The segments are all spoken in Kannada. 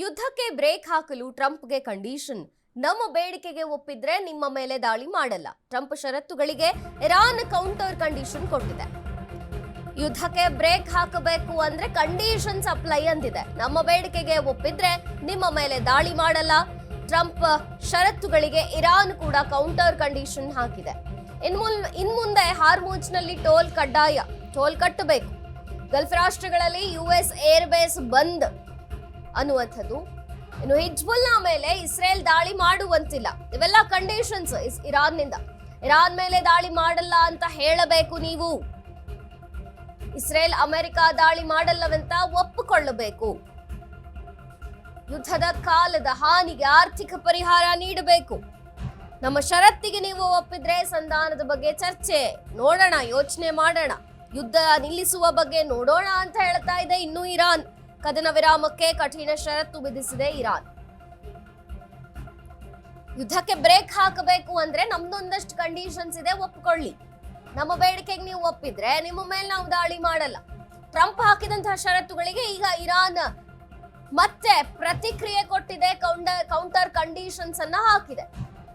ಯುದ್ಧಕ್ಕೆ ಬ್ರೇಕ್ ಹಾಕಲು ಟ್ರಂಪ್ಗೆ ಕಂಡೀಷನ್. ನಮ್ಮ ಬೇಡಿಕೆಗೆ ಒಪ್ಪಿದ್ರೆ ನಿಮ್ಮ ಮೇಲೆ ದಾಳಿ ಮಾಡಲ್ಲ. ಟ್ರಂಪ್ ಷರತ್ತುಗಳಿಗೆ ಇರಾನ್ ಕೌಂಟರ್ ಕಂಡೀಷನ್ ಕೊಟ್ಟಿದೆ. ಯುದ್ಧಕ್ಕೆ ಬ್ರೇಕ್ ಹಾಕಬೇಕು ಅಂದ್ರೆ ಕಂಡೀಷನ್ಸ್ ಅಪ್ಲೈ ಅಂದಿದೆ. ನಮ್ಮ ಬೇಡಿಕೆಗೆ ಒಪ್ಪಿದ್ರೆ ನಿಮ್ಮ ಮೇಲೆ ದಾಳಿ ಮಾಡಲ್ಲ. ಟ್ರಂಪ್ ಷರತ್ತುಗಳಿಗೆ ಇರಾನ್ ಕೂಡ ಕೌಂಟರ್ ಕಂಡೀಷನ್ ಹಾಕಿದೆ. ಇನ್ಮುಂದೆ ಹಾರ್ಮುಜ್ನಲ್ಲಿ ಟೋಲ್ ಕಡ್ಡಾಯ, ಟೋಲ್ ಕಟ್ಟಬೇಕು. ಗಲ್ಫ್ ರಾಷ್ಟ್ರಗಳಲ್ಲಿ ಯುಎಸ್ ಏರ್ ಬೇಸ್ ಬಂದ್ ಅನ್ನುವಂಥದ್ದು. ಇನ್ನು ಹಿಜ್ಬುಲ್ಲಾ ಮೇಲೆ ಇಸ್ರೇಲ್ ದಾಳಿ ಮಾಡುವಂತಿಲ್ಲ. ಇವೆಲ್ಲ ಕಂಡೀಷನ್ಸ್ ಇರಾನ್ನಿಂದ. ಇರಾನ್ ಮೇಲೆ ದಾಳಿ ಮಾಡಲ್ಲ ಅಂತ ಹೇಳಬೇಕು ನೀವು. ಇಸ್ರೇಲ್ ಅಮೆರಿಕ ದಾಳಿ ಮಾಡಲ್ಲವೆಂತ ಒಪ್ಪಿಕೊಳ್ಳಬೇಕು. ಯುದ್ಧದ ಕಾಲದ ಹಾನಿಗೆ ಆರ್ಥಿಕ ಪರಿಹಾರ ನೀಡಬೇಕು. ನಮ್ಮ ಷರತ್ತಿಗೆ ನೀವು ಒಪ್ಪಿದ್ರೆ ಸಂಧಾನದ ಬಗ್ಗೆ ಚರ್ಚೆ ನೋಡೋಣ, ಯೋಚನೆ ಮಾಡೋಣ, ಯುದ್ಧ ನಿಲ್ಲಿಸುವ ಬಗ್ಗೆ ನೋಡೋಣ ಅಂತ ಹೇಳ್ತಾ ಇದೆ. ಇನ್ನು ಇರಾನ್ ಕದನ ವಿರಾಮಕ್ಕೆ ಕಠಿಣ ಷರತ್ತು ವಿಧಿಸಿದೆ ಇರಾನ್. ಯುದ್ಧಕ್ಕೆ ಬ್ರೇಕ್ ಹಾಕಬೇಕು ಅಂದ್ರೆ ನಮ್ದೊಂದಷ್ಟು ಕಂಡೀಷನ್ಸ್ ಇದೆ, ಒಪ್ಪಿಕೊಳ್ಳಿ. ನಮ್ಮ ಬೇಡಿಕೆಗೆ ನೀವು ಒಪ್ಪಿದ್ರೆ ನಿಮ್ಮ ಮೇಲೆ ನಾವು ದಾಳಿ ಮಾಡಲ್ಲ. ಟ್ರಂಪ್ ಹಾಕಿದಂತಹ ಷರತ್ತುಗಳಿಗೆ ಈಗ ಇರಾನ್ ಮತ್ತೆ ಪ್ರತಿಕ್ರಿಯೆ ಕೊಟ್ಟಿದೆ, ಕೌಂಟರ್ ಕಂಡೀಷನ್ಸ್ ಅನ್ನ ಹಾಕಿದೆ.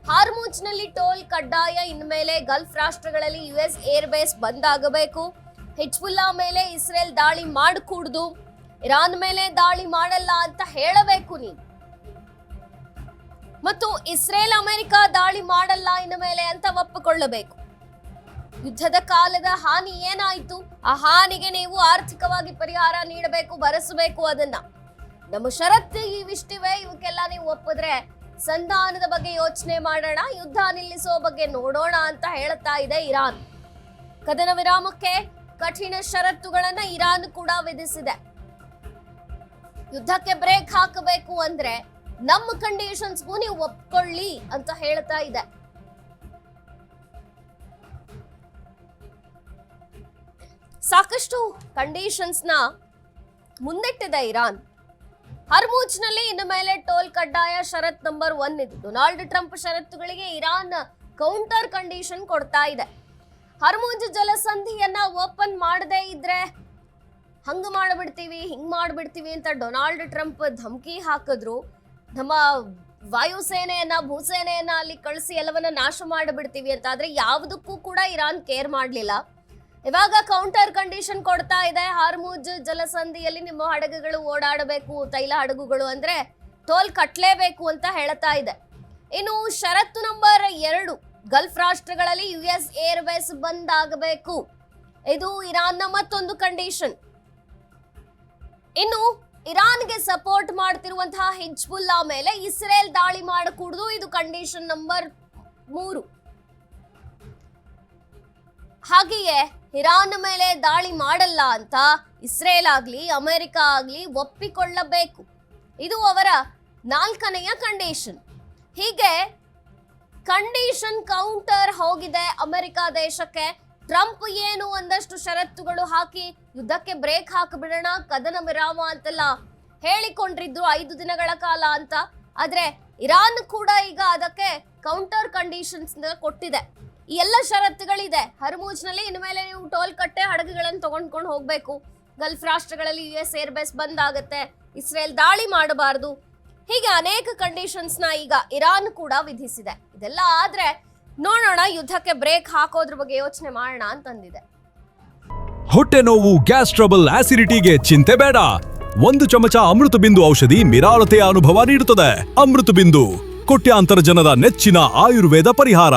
ಹಾರ್ಮುಜ್ನಲ್ಲಿ ಟೋಲ್ ಕಡ್ಡಾಯ, ಇನ್ಮೇಲೆ ಗಲ್ಫ್ ರಾಷ್ಟ್ರಗಳಲ್ಲಿ ಯುಎಸ್ ಏರ್ ಬೇಸ್ ಬಂದಾಗಬೇಕು. ಹಿಜ್ಬುಲ್ಲಾ ಮೇಲೆ ಇಸ್ರೇಲ್ ದಾಳಿ ಮಾಡಕೂಡ್ದು, ಇರಾನ್ ಮೇಲೆ ದಾಳಿ ಮಾಡಲ್ಲ ಅಂತ ಹೇಳಬೇಕು ನೀವು. ಮತ್ತು ಇಸ್ರೇಲ್ ಅಮೆರಿಕ ದಾಳಿ ಮಾಡಲ್ಲ ಇನ್ನು ಮೇಲೆ ಅಂತ ಒಪ್ಪಿಕೊಳ್ಳಬೇಕು. ಯುದ್ಧದ ಕಾಲದ ಹಾನಿ ಏನಾಯ್ತು, ಆ ಹಾನಿಗೆ ನೀವು ಆರ್ಥಿಕವಾಗಿ ಪರಿಹಾರ ನೀಡಬೇಕು, ಭರಿಸಬೇಕು. ಅದನ್ನ ನಮ್ಮ ಷರತ್ತು ಇವಿಷ್ಟಿವೆ, ಇವಕ್ಕೆಲ್ಲ ನೀವು ಒಪ್ಪಿದ್ರೆ ಸಂಧಾನದ ಬಗ್ಗೆ ಯೋಚನೆ ಮಾಡೋಣ, ಯುದ್ಧ ನಿಲ್ಲಿಸೋ ಬಗ್ಗೆ ನೋಡೋಣ ಅಂತ ಹೇಳ್ತಾ ಇದೆ ಇರಾನ್. ಕದನ ವಿರಾಮಕ್ಕೆ ಕಠಿಣ ಷರತ್ತುಗಳನ್ನ ಇರಾನ್ ಕೂಡ ವಿಧಿಸಿದೆ. ಯುದ್ಧಕ್ಕೆ ಬ್ರೇಕ್ ಹಾಕಬೇಕು ಅಂದ್ರೆ ನಮ್ಮ ಕಂಡೀಷನ್ಸ್ಗೂ ನೀವು ಒಪ್ಕೊಳ್ಳಿ ಅಂತ ಹೇಳ್ತಾ ಇದೆ. ಸಾಕಷ್ಟು ಕಂಡೀಷನ್ಸ್ ನ ಮುಂದಿಟ್ಟಿದೆ ಇರಾನ್. ಹರ್ಮುಜ್ನಲ್ಲಿ ಇನ್ನು ಮೇಲೆ ಟೋಲ್ ಕಡ್ಡಾಯ ಷರತ್ ನಂಬರ್ 1 ಇದು. ಡೊನಾಲ್ಡ್ ಟ್ರಂಪ್ ಷರತ್ತುಗಳಿಗೆ ಇರಾನ್ ಕೌಂಟರ್ ಕಂಡೀಷನ್ ಕೊಡ್ತಾ ಇದೆ. ಹರ್ಮುಜ್ ಜಲಸಂಧಿಯನ್ನ ಓಪನ್ ಮಾಡದೇ ಇದ್ರೆ ಹಂಗ ಮಾಡ್ಬಿಡ್ತೀವಿ, ಹಿಂಗ್ ಮಾಡ್ಬಿಡ್ತೀವಿ ಅಂತ ಡೊನಾಲ್ಡ್ ಟ್ರಂಪ್ ಧಮಕಿ ಹಾಕಿದ್ರು. ನಮ್ಮ ವಾಯುಸೇನೆಯನ್ನ, ಭೂಸೇನೆಯನ್ನ ಅಲ್ಲಿ ಕಳಿಸಿ ಎಲ್ಲವನ್ನ ನಾಶ ಮಾಡಿಬಿಡ್ತೀವಿ ಅಂತ. ಆದ್ರೆ ಯಾವುದಕ್ಕೂ ಕೂಡ ಇರಾನ್ ಕೇರ್ ಮಾಡ್ಲಿಲ್ಲ. ಇವಾಗ ಕೌಂಟರ್ ಕಂಡೀಷನ್ ಕೊಡ್ತಾ ಇದೆ. ಹಾರ್ಮುಜ್ ಜಲಸಂಧಿಯಲ್ಲಿ ನಿಮ್ಮ ಹಡಗುಗಳು ಓಡಾಡಬೇಕು, ತೈಲ ಹಡಗುಗಳು ಅಂದ್ರೆ ಟೋಲ್ ಕಟ್ಟಲೇಬೇಕು ಅಂತ ಹೇಳ್ತಾ ಇದೆ. ಇನ್ನು ಷರತ್ತು ನಂಬರ್ 2, ಗಲ್ಫ್ ರಾಷ್ಟ್ರಗಳಲ್ಲಿ ಯುಎಸ್ ಏರ್ ಬೇಸ್ ಬಂದ್ ಆಗಬೇಕು. ಇದು ಇರಾನ್ನ ಮತ್ತೊಂದು ಕಂಡೀಷನ್. ಇನ್ನು ಇರಾನ್ಗೆ ಸಪೋರ್ಟ್ ಮಾಡ್ತಿರುವಂತಹ ಹಿಜ್ಬುಲ್ಲಾ ಮೇಲೆ ಇಸ್ರೇಲ್ ದಾಳಿ ಮಾಡಕೂಡದು, ಇದು ಕಂಡೀಷನ್ ನಂಬರ್ 3. ಹಾಗೆಯೇ ಇರಾನ್ ಮೇಲೆ ದಾಳಿ ಮಾಡಲ್ಲ ಅಂತ ಇಸ್ರೇಲ್ ಆಗ್ಲಿ ಅಮೆರಿಕ ಆಗ್ಲಿ ಒಪ್ಪಿಕೊಳ್ಳಬೇಕು. ಇದು ಅವರ 4ನೆಯ ಕಂಡೀಷನ್. ಹೀಗೆ ಕಂಡೀಷನ್ ಕೌಂಟರ್ ಹೋಗಿದೆ ಅಮೆರಿಕ ದೇಶಕ್ಕೆ. ಟ್ರಂಪ್ ಏನು ಒಂದಷ್ಟು ಷರತ್ತುಗಳು ಹಾಕಿ ಯುದ್ಧಕ್ಕೆ ಬ್ರೇಕ್ ಹಾಕಿಬಿಡೋಣ, ಕದನ ವಿರಾಮ ಅಂತೆಲ್ಲ ಹೇಳಿಕೊಂಡಿದ್ರು 5 ದಿನಗಳ ಕಾಲ ಅಂತ. ಆದ್ರೆ ಇರಾನ್ ಕೂಡ ಈಗ ಅದಕ್ಕೆ ಕೌಂಟರ್ ಕಂಡೀಷನ್ಸ್ ಕೊಟ್ಟಿದೆ. ಈ ಎಲ್ಲ ಷರತ್ತುಗಳಿದೆ. ಹರ್ಮುಜ್ನಲ್ಲಿ ಇನ್ಮೇಲೆ ನೀವು ಟೋಲ್ ಕಟ್ಟೆ ಹಡಗುಗಳನ್ನು ತಗೊಂಡ್ಕೊಂಡು ಹೋಗ್ಬೇಕು. ಗಲ್ಫ್ ರಾಷ್ಟ್ರಗಳಲ್ಲಿ ಯುಎಸ್ ಏರ್ ಬೇಸ್ ಬಂದ್ ಆಗುತ್ತೆ, ಇಸ್ರೇಲ್ ದಾಳಿ ಮಾಡಬಾರದು. ಹೀಗೆ ಅನೇಕ ಕಂಡೀಷನ್ಸ್ ನ ಈಗ ಇರಾನ್ ಕೂಡ ವಿಧಿಸಿದೆ. ಇದೆಲ್ಲ ಆದ್ರೆ ನೋಡೋಣ, ಯುದ್ಧಕ್ಕೆ ಬ್ರೇಕ್ ಹಾಕೋದ್ರ ಬಗ್ಗೆ ಯೋಚನೆ ಮಾಡೋಣ ಅಂತಂದಿದೆ. ಹೊಟ್ಟೆ ನೋವು, ಗ್ಯಾಸ್ ಟ್ರಬಲ್, ಆಸಿಡಿಟಿಗೆ ಚಿಂತೆ ಬೇಡ. 1 ಚಮಚ ಅಮೃತ ಬಿಂದು ಔಷಧಿ ನಿರಾಳತೆಯ ಅನುಭವ ನೀಡುತ್ತದೆ. ಅಮೃತ ಬಿಂದು, ಕೋಟ್ಯಾಂತರ ಜನರ ನೆಚ್ಚಿನ ಆಯುರ್ವೇದ ಪರಿಹಾರ.